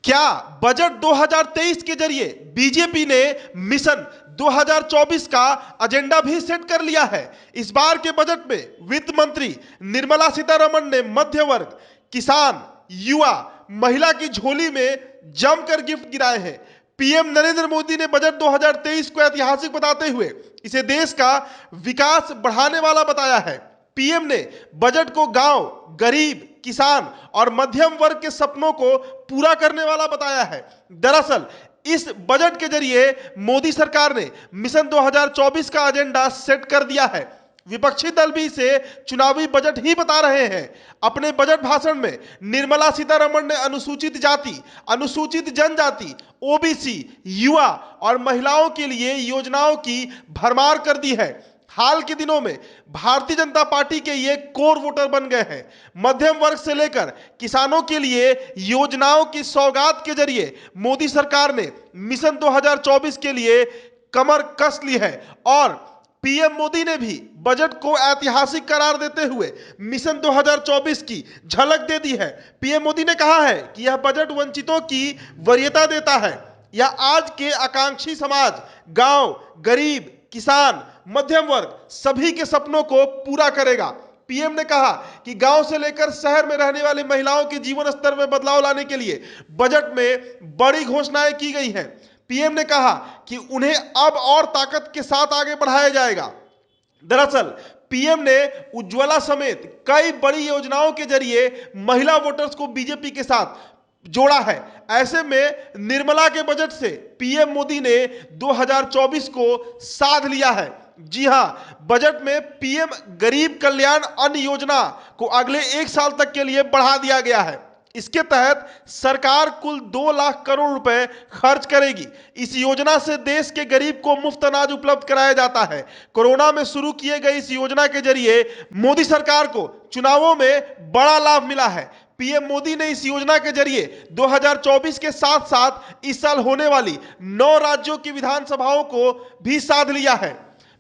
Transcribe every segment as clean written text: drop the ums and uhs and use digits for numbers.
क्या बजट 2023 के जरिए बीजेपी ने मिशन 2024 का एजेंडा भी सेट कर लिया है? इस बार के बजट में वित्त मंत्री निर्मला सीतारमण ने मध्य वर्ग, किसान, युवा, महिला की झोली में जमकर गिफ्ट गिराए हैं। पीएम नरेंद्र मोदी ने बजट 2023 को ऐतिहासिक बताते हुए इसे देश का विकास बढ़ाने वाला बताया है। पीएम ने बजट को गांव, गरीब, किसान और मध्यम वर्ग के सपनों को पूरा करने वाला बताया है। दरअसल इस बजट के जरिए मोदी सरकार ने मिशन 2024 का एजेंडा सेट कर दिया है। विपक्षी दल भी इसे चुनावी बजट ही बता रहे हैं। अपने बजट भाषण में निर्मला सीतारमण ने अनुसूचित जाति, अनुसूचित जनजाति, ओबीसी, युवा और महिलाओं के लिए योजनाओं की भरमार कर दी है। हाल के दिनों में भारतीय जनता पार्टी के ये कोर वोटर बन गए हैं। मध्यम वर्ग से लेकर किसानों के लिए योजनाओं की सौगात के जरिए मोदी सरकार ने मिशन 2024 के लिए कमर कस ली है और पीएम मोदी ने भी बजट को ऐतिहासिक करार देते हुए मिशन 2024 की झलक दे दी है। पीएम मोदी ने कहा है कि यह बजट वंचितों की वरीयता देता है। यह आज के आकांक्षी समाज, गांव, गरीब, किसान, मध्यम वर्ग सभी के सपनों को पूरा करेगा। पीएम ने कहा कि गांव से लेकर शहर में रहने वाली महिलाओं के जीवन स्तर में बदलाव लाने के लिए बजट में बड़ी घोषणाएं की गई हैं। पीएम ने कहा कि उन्हें अब और ताकत के साथ आगे बढ़ाया जाएगा। दरअसल पीएम ने उज्ज्वला समेत कई बड़ी योजनाओं के जरिए महिला वोटर्स को बीजेपी के साथ जोड़ा है। ऐसे में निर्मला के बजट से पीएम मोदी ने 2024 को साध लिया है। जी हां, बजट में पीएम गरीब कल्याण अन्न योजना को अगले 1 साल तक के लिए बढ़ा दिया गया है। इसके तहत सरकार कुल 2 लाख करोड़ रुपए खर्च करेगी। इस योजना से देश के गरीब को मुफ्त अनाज उपलब्ध कराया जाता है। कोरोना में शुरू किए गए इस योजना के जरिए मोदी सरकार को चुनावों में बड़ा लाभ मिला है। पीएम मोदी ने इस योजना के जरिए 2024 के साथ साथ इस साल होने वाली 9 राज्यों की विधानसभाओं को भी साध लिया है।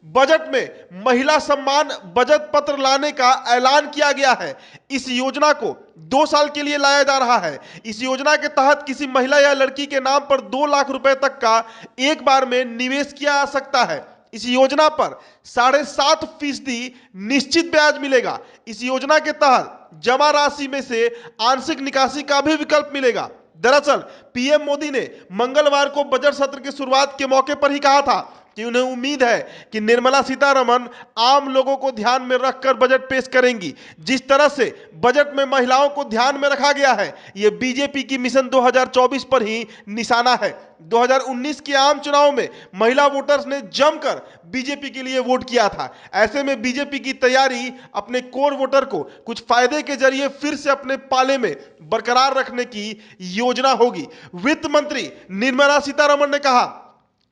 बजट में महिला सम्मान बचत पत्र लाने का ऐलान किया गया है। इस योजना को 2 साल के लिए लाया जा रहा है। इस योजना के तहत किसी महिला या लड़की के नाम पर 2 लाख रुपए तक का एक बार में निवेश किया जा सकता है। इस योजना पर 7.5% निश्चित ब्याज मिलेगा। इस योजना के तहत जमा राशि में से आंशिक निकासी का भी विकल्प मिलेगा। दरअसल पीएम मोदी ने मंगलवार को बजट सत्र की शुरुआत के मौके पर ही कहा था कि उन्हें उम्मीद है कि निर्मला सीतारमण आम लोगों को ध्यान में रखकर बजट पेश करेंगी। जिस तरह से बजट में महिलाओं को ध्यान में रखा गया है, यह बीजेपी की मिशन 2024 पर ही निशाना है। 2019 के आम चुनाव में महिला वोटर्स ने जमकर बीजेपी के लिए वोट किया था। ऐसे में बीजेपी की तैयारी अपने कोर वोटर को कुछ फायदे के जरिए फिर से अपने पाले में बरकरार रखने की योजना होगी। वित्त मंत्री निर्मला सीतारमण ने कहा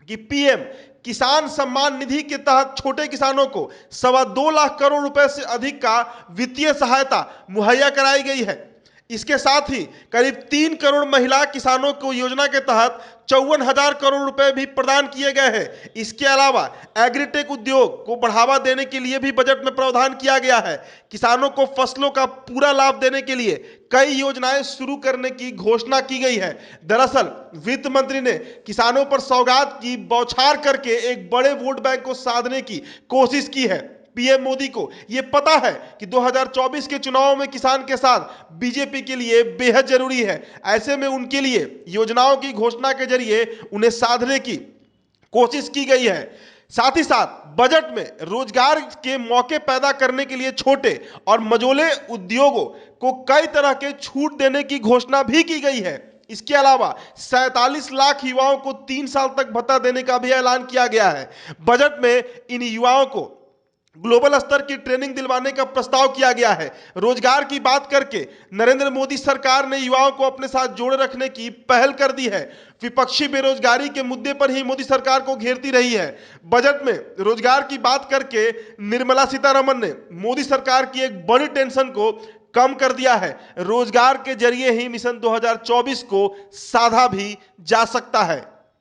कि पीएम किसान सम्मान निधि के तहत छोटे किसानों को 2.25 लाख करोड़ रुपए से अधिक का वित्तीय सहायता मुहैया कराई गई है। इसके साथ ही करीब 3 करोड़ महिला किसानों को योजना के तहत 54,000 करोड़ रुपए भी प्रदान किए गए हैं। इसके अलावा एग्रीटेक उद्योग को बढ़ावा देने के लिए भी बजट में प्रावधान किया गया है। किसानों को फसलों का पूरा लाभ देने के लिए कई योजनाएं शुरू करने की घोषणा की गई है। दरअसल वित्त मंत्री ने किसानों पर सौगात की बौछार करके एक बड़े वोट बैंक को साधने की कोशिश की है। पीएम मोदी को यह पता है कि 2024 के चुनाव में किसान के साथ बीजेपी के लिए बेहद जरूरी है। ऐसे में उनके लिए योजनाओं की घोषणा के जरिए उन्हें साधने की कोशिश की गई है। साथ ही साथ बजट में रोजगार के मौके पैदा करने के लिए छोटे और मझोले उद्योगों को कई तरह के छूट देने की घोषणा भी की गई है। इसके अलावा 47 लाख युवाओं को 3 साल तक भत्ता देने का भी ऐलान किया गया है। बजट में इन युवाओं को ग्लोबल स्तर की ट्रेनिंग दिलवाने का प्रस्ताव किया गया है। रोजगार की बात करके नरेंद्र मोदी सरकार ने युवाओं को अपने साथ जोड़े रखने की पहल कर दी है। विपक्षी बेरोजगारी के मुद्दे पर ही मोदी सरकार को घेरती रही है। बजट में रोजगार की बात करके निर्मला सीतारमण ने मोदी सरकार की एक बड़ी टेंशन को कम कर दिया है। रोजगार के जरिए ही मिशन 2024 को साधा भी जा सकता है।